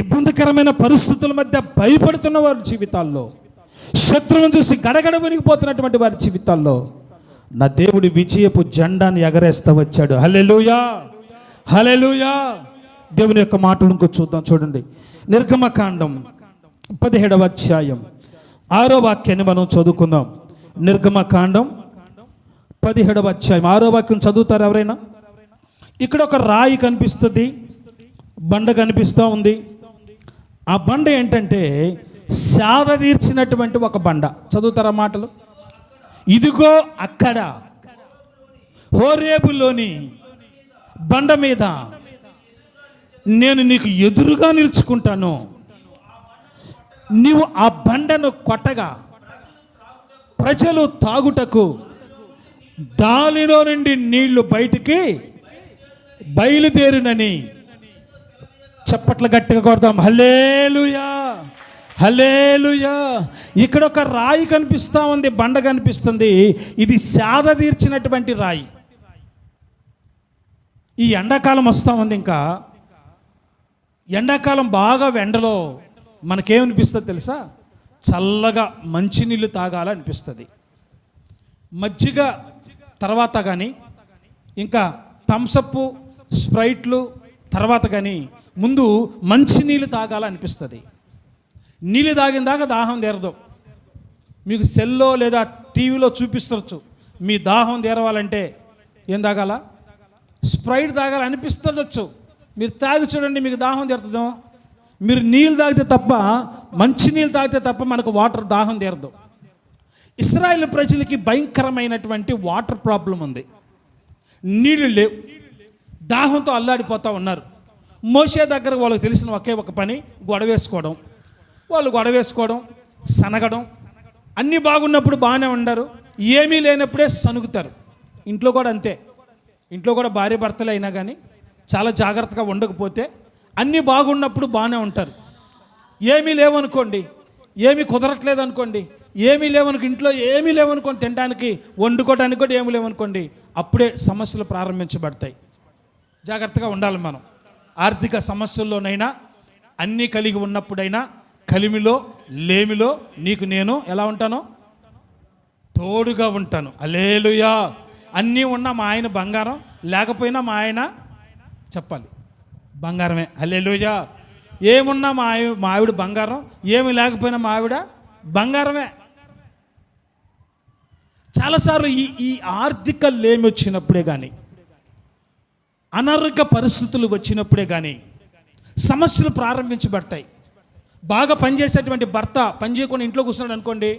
ఇబ్బందికరమైన పరిస్థితుల మధ్య భయపడుతున్న వారి జీవితాల్లో, శత్రువును చూసి గడగడ వణికిపోతున్నటువంటి వారి జీవితాల్లో నా దేవుడి విజయపు జెండాను ఎగరేస్తూ వచ్చాడు. హల్లెలూయా, హల్లెలూయా. దేవుని యొక్క మాటలు ఇంకో చూద్దాం. చూడండి, నిర్గమకాండం 17వ అధ్యాయం 6వ వాక్యాన్ని మనం చదువుకుందాం. నిర్గమకాండం 17వ అధ్యాయం 6వ వాక్యం చదువుతారు ఎవరైనా? ఇక్కడ ఒక రాయి కనిపిస్తుంది, బండ కనిపిస్తూ ఉంది. ఆ బండ ఏంటంటే సేద తీర్చినటువంటి ఒక బండ. చదువుతారా మాటలు? ఇదిగో అక్కడ హోరేబులోని బండ మీద నేను నీకు ఎదురుగా నిలుచుకుంటాను. నీవు ఆ బండను కొట్టగా ప్రజలు తాగుటకు దానిలో నుండి నీళ్లు బయటికి బయలుదేరునని. చప్పట్లు గట్టిగా కొడదాం. హల్లెలూయా, హల్లెలూయా. ఇక్కడ ఒక రాయి కనిపిస్తూ ఉంది, బండ కనిపిస్తుంది. ఇది సేద తీర్చినటువంటి రాయి. ఈ ఎండాకాలం వస్తూ ఉంది. ఇంకా ఎండాకాలం బాగా ఎండలో మనకేమనిపిస్తుంది తెలుసా? చల్లగా మంచినీళ్ళు తాగాలనిపిస్తుంది. మజ్జిగ తర్వాత కానీ, ఇంకా థమ్సప్, స్ప్రైట్లు తర్వాత కానీ ముందు మంచినీళ్ళు తాగాలనిపిస్తుంది. నీళ్ళు తాగిన దాకా దాహం తీరదు. మీకు సెల్లో లేదా టీవీలో చూపిస్తవచ్చు. మీ దాహం తీరవాలంటే ఏం తాగాల? స్ప్రైట్ తాగాలనిపిస్తుండొచ్చు. మీరు తాగి చూడండి, మీకు దాహం తీరుతుందో. మీరు నీళ్ళు తాగితే తప్ప, మంచి నీళ్ళు తాగితే తప్ప మనకు వాటర్ దాహం తీరదు. ఇశ్రాయేలు ప్రజలకి భయంకరమైనటువంటి వాటర్ ప్రాబ్లం ఉంది. నీళ్ళు లేవు, దాహంతో అల్లాడిపోతూ ఉన్నారు. మోషే దగ్గర వాళ్ళకి తెలిసిన ఒకే ఒక పని, గొడవేసుకోవడం. వాళ్ళు గొడవేసుకోవడం, సనగడం. అన్నీ బాగున్నప్పుడు బాగానే ఉండరు, ఏమీ లేనప్పుడే సనుగుతారు. ఇంట్లో కూడా అంతే. ఇంట్లో కూడా భార్య భర్తలు అయినా కానీ చాలా జాగ్రత్తగా ఉండకపోతే అన్నీ బాగున్నప్పుడు బాగానే ఉంటారు. ఏమీ లేవనుకోండి, ఏమీ కుదరట్లేదు అనుకోండి, ఏమీ లేవనుకో, ఇంట్లో ఏమీ లేవనుకోండి, తినడానికి వండుకోవడానికి కూడా ఏమీ లేవనుకోండి, అప్పుడే సమస్యలు ప్రారంభించబడతాయి. జాగ్రత్తగా ఉండాలి మనం. ఆర్థిక సమస్యల్లోనైనా, అన్నీ కలిగి ఉన్నప్పుడైనా, కలిమిలో లేమిలో నీకు నేను ఎలా ఉంటానో తోడుగా ఉంటాను. హల్లెలూయా. అన్నీ ఉన్నా మా ఆయన బంగారం, లేకపోయినా మా ఆయన చెప్పాలి బంగారమే. హల్లెలూయా. ఏమున్నా మా ఆవిడ బంగారం, ఏమి లేకపోయినా మా ఆవిడ బంగారమే. చాలాసార్లు ఈ ఆర్థిక లేమి వచ్చినప్పుడే కానీ, అనారోగ్య పరిస్థితులు వచ్చినప్పుడే కానీ సమస్యలు ప్రారంభించబడతాయి. బాగా పనిచేసేటువంటి భర్త పని చేయకుండా ఇంట్లో కూర్చున్నాడు అనుకోండి,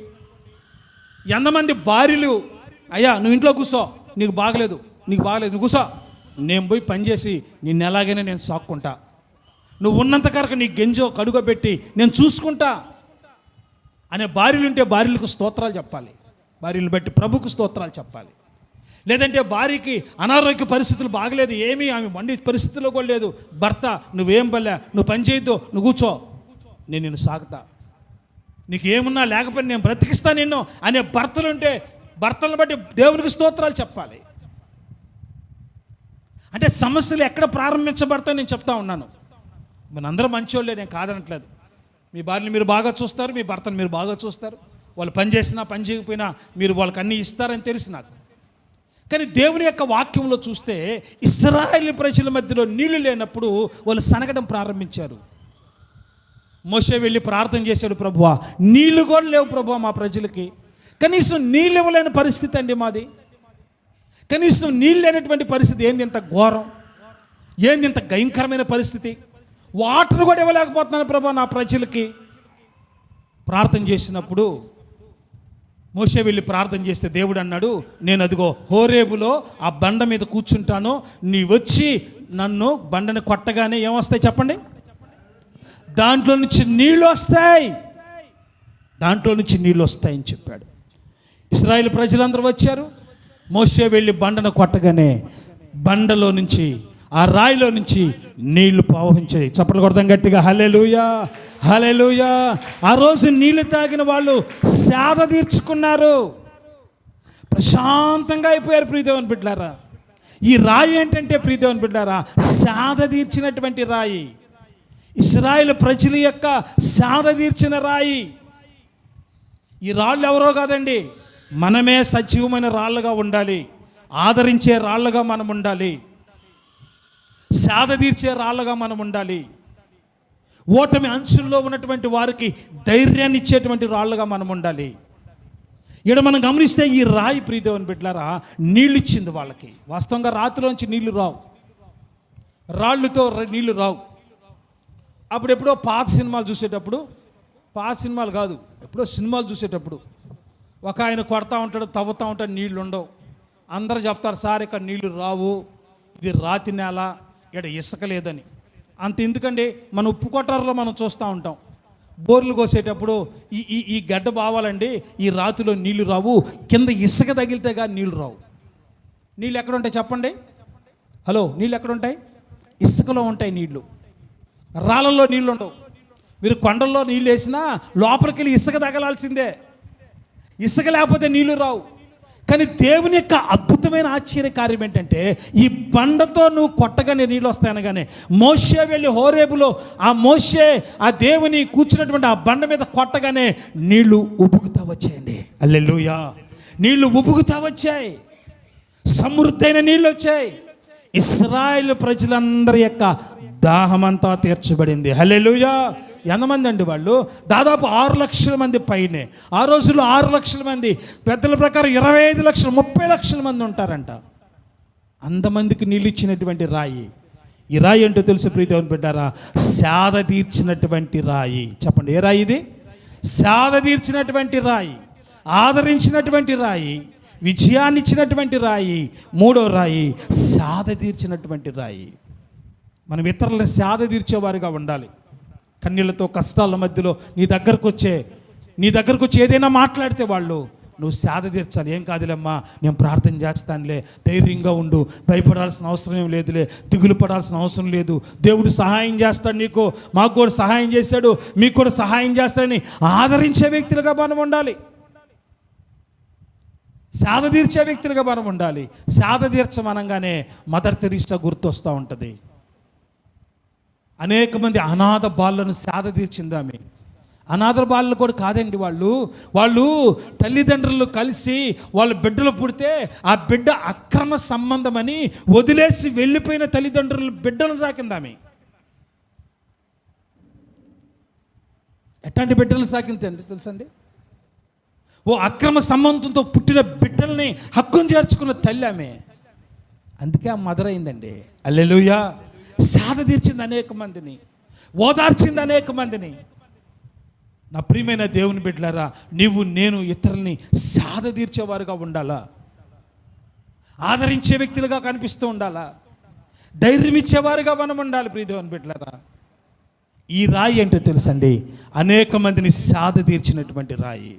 ఎంతమంది భార్యలు, అయ్యా నువ్వు ఇంట్లో కూర్చో, నీకు బాగలేదు, నువ్వు కూర్చో, నేను పోయి పనిచేసి నిన్ను ఎలాగైనా నేను సాక్కుంటా, నువ్వు ఉన్నంతకరకు నీ గెంజో కడుగో పెట్టి నేను చూసుకుంటా అనే భార్యలు ఉంటే భార్యలకు స్తోత్రాలు చెప్పాలి. భార్యలు బట్టి ప్రభుకు స్తోత్రాలు చెప్పాలి. లేదంటే భార్యకి అనారోగ్య పరిస్థితులు బాగలేదు, ఏమీ ఆమె వండి పరిస్థితుల్లో కూడా లేదు, భర్త నువ్వేం బల్లే, నువ్వు పని చేయొద్దు, నువ్వు కూర్చో, నేను నిన్ను సాగుతా, నీకు ఏమున్నా లేకపోయినా నేను బ్రతికిస్తా నిన్ను అనే భర్తలు ఉంటే భర్తలను బట్టి దేవునికి స్తోత్రాలు చెప్పాలి. అంటే సమస్యలు ఎక్కడ ప్రారంభించబడతాయో నేను చెప్తా ఉన్నాను. మనందరూ మంచోళ్ళే, నేను కాదనట్లేదు. మీ భార్యని మీరు బాగా చూస్తారు, మీ భర్తను మీరు బాగా చూస్తారు. వాళ్ళు పని చేసినా పని చేయకపోయినా మీరు వాళ్ళకి అన్నీ ఇస్తారని తెలుసు నాకు. కానీ దేవుని యొక్క వాక్యంలో చూస్తే ఇశ్రాయేలు ప్రజల మధ్యలో నీళ్లు లేనప్పుడు వాళ్ళు సనగడం ప్రారంభించారు. మోషే వెళ్ళి ప్రార్థన చేశాడు, ప్రభువా నీళ్లు కూడా లేవు ప్రభువా మా ప్రజలకి, కనీసం నీళ్ళు ఇవ్వలేని పరిస్థితి అండి మాది, కనీసం నీళ్ళు లేనటువంటి పరిస్థితి. ఏంది ఇంత ఘోరం, ఏంది ఇంత భయంకరమైన పరిస్థితి, వాటర్ కూడా ఇవ్వలేకపోతున్నాను ప్రభువా నా ప్రజలకి. ప్రార్థన చేసినప్పుడు మోషే వెళ్ళి ప్రార్థన చేస్తే దేవుడు అన్నాడు, నేను అదిగో హోరేబులో ఆ బండ మీద కూర్చుంటాను, నీ వచ్చి నన్ను బండని కొట్టగానే ఏమొస్తాయి చెప్పండి? దాంట్లో నుంచి నీళ్ళు వస్తాయి, దాంట్లో నుంచి నీళ్ళు వస్తాయని చెప్పాడు. ఇశ్రాయేలు ప్రజలందరూ వచ్చారు. మోషే వెళ్ళి బండను కొట్టగానే బండలో నుంచి, ఆ రాయిలో నుంచి నీళ్లు ప్రవహించాయి. చప్పట్లు కొడదాం గట్టిగా, హల్లెలూయా, హల్లెలూయా. ఆ రోజు నీళ్లు తాగిన వాళ్ళు సేద తీర్చుకున్నారు, ప్రశాంతంగా అయిపోయారు. ప్రియదేవుని బిడ్డలారా, ఈ రాయి ఏంటంటే ప్రియదేవుని బిడ్డలారా, సేద తీర్చినటువంటి రాయి. ఇశ్రాయేలు ప్రజల యొక్క సేద తీర్చిన రాయి. ఈ రాళ్ళు ఎవరో కాదండి, మనమే సజీవమైన రాళ్ళుగా ఉండాలి, ఆదరించే రాళ్ళుగా మనం ఉండాలి, సేద తీర్చే రాళ్ళుగా మనం ఉండాలి, ఓటమి అంచుల్లో ఉన్నటువంటి వారికి ధైర్యాన్ని ఇచ్చేటువంటి రాళ్ళుగా మనం ఉండాలి. ఇక్కడ మనం గమనిస్తే ఈ రాయి ప్రియదేవుని బిడ్డలారా నీళ్ళు ఇచ్చింది వాళ్ళకి. వాస్తవంగా రాతిలోంచి నీళ్లు రావు, రాళ్ళుతో నీళ్లు రావు. అప్పుడెప్పుడో పాత సినిమాలు చూసేటప్పుడు, పాత సినిమాలు కాదు, ఎప్పుడో సినిమాలు చూసేటప్పుడు ఒక ఆయన కొడతా ఉంటాడు, తవ్వుతూ ఉంటాడు, నీళ్లు ఉండవు. అందరూ చెప్తారు, సార్ ఇక్కడ నీళ్లు రావు, ఇది రాతి నేల, ఇక్కడ ఇసుక లేదని. అంత ఎందుకండి, మన ఉప్పు కొట్టారులో మనం చూస్తూ ఉంటాం, బోర్లు కోసేటప్పుడు ఈ గడ్డ బావాలండి, ఈ రాతిలో నీళ్లు రావు, కింద ఇసుక తగిలితే కానీ నీళ్లు రావు. నీళ్ళు ఎక్కడ ఉంటాయి చెప్పండి? హలో, నీళ్ళు ఎక్కడ ఉంటాయి? ఇసుకలో ఉంటాయి నీళ్లు, రాళ్ళల్లో నీళ్ళు ఉండవు. మీరు కొండల్లో నీళ్ళు వేసినా లోపలికి వెళ్ళి ఇసుక తగలాల్సిందే, ఇసుక లేకపోతే నీళ్లు రావు. కానీ దేవుని యొక్క అద్భుతమైన ఆశ్చర్య కార్యం ఏంటంటే, ఈ బండతో నువ్వు కొట్టగానే నీళ్ళు వస్తాయనగానే మోషే వెళ్ళి హోరేబులో ఆ దేవుని కూర్చున్నటువంటి ఆ బండ మీద కొట్టగానే నీళ్లు ఉబుకుతా వచ్చాయండి. హల్లెలూయా, నీళ్లు ఉబుకుతా వచ్చాయి, సమృద్ధైన నీళ్ళు వచ్చాయి. ఇశ్రాయేలు ప్రజలందరి యొక్క దాహమంతా తీర్చబడింది. హల్లెలూయా. ఎంతమంది అండి వాళ్ళు? దాదాపు 6 లక్షల మంది పైనే. ఆ రోజుల్లో 6 లక్షల మంది, పెద్దల ప్రకారం 25 లక్షలు 30 లక్షల మంది ఉంటారంట. అంతమందికి నీళ్ళు ఇచ్చినటువంటి రాయి. ఈ రాయి ఏంటో తెలుసు ప్రియదేవుని బిడ్డారా? సేద తీర్చినటువంటి రాయి. చెప్పండి, ఏ రాయి ఇది? సేద తీర్చినటువంటి రాయి, ఆదరించినటువంటి రాయి, విజయాన్ని ఇచ్చినటువంటి రాయి. 3వ రాయి సేద తీర్చినటువంటి రాయి. మనం ఇతరులను సేద తీర్చేవారుగా ఉండాలి. కన్నీళ్లతో కష్టాల మధ్యలో నీ దగ్గరకు వచ్చి ఏదైనా మాట్లాడితే వాళ్ళు, నువ్వు సేద తీర్చాలి. ఏం కాదులేమ్మా, నేను ప్రార్థన చేస్తానులే, ధైర్యంగా ఉండు, భయపడాల్సిన అవసరం ఏం లేదులే, దిగులు పడాల్సిన అవసరం లేదు, దేవుడు సహాయం చేస్తాడు, నీకు మాకు కూడా సహాయం చేశాడు, మీకు కూడా సహాయం చేస్తాడని ఆదరించే వ్యక్తులుగా మనం ఉండాలి, సేద తీర్చే వ్యక్తులుగా మనం ఉండాలి. సేద తీర్చమనగానే మదర్ తెరీసా గుర్తొస్తూ ఉంటుంది. అనేక మంది అనాథ బాలను సేద తీర్చింది ఆమె. అనాథ బాలలు కూడా కాదండి, వాళ్ళు తల్లిదండ్రులు కలిసి వాళ్ళ బిడ్డలు పుడితే ఆ బిడ్డ అక్రమ సంబంధమని వదిలేసి వెళ్ళిపోయిన తల్లిదండ్రులు బిడ్డలను సాకింది ఆమె. ఎట్లాంటి బిడ్డలను సాకింది అంటే తెలుసండి? ఓ అక్రమ సంబంధంతో పుట్టిన బిడ్డల్ని హక్కును చేర్చుకున్న తల్లి ఆమె. అందుకే ఆ మదర్ అయిందండి. హల్లెలూయా. సేద తీర్చింది అనేక మందిని, ఓదార్చింది అనేక మందిని. నా ప్రియమైన దేవుని బిడ్డలారా, నేను ఇతరుల్ని సేద తీర్చేవారుగా ఉండాలా, ఆదరించే వ్యక్తులుగా కనిపిస్తూ ఉండాలా, ధైర్యం ఇచ్చేవారుగా మనం ఉండాలి. ప్రియ దేవుని బిడ్డలారా, ఈ రాయి ఏంటో తెలుసండి? అనేక మందిని సేద తీర్చినటువంటి రాయి.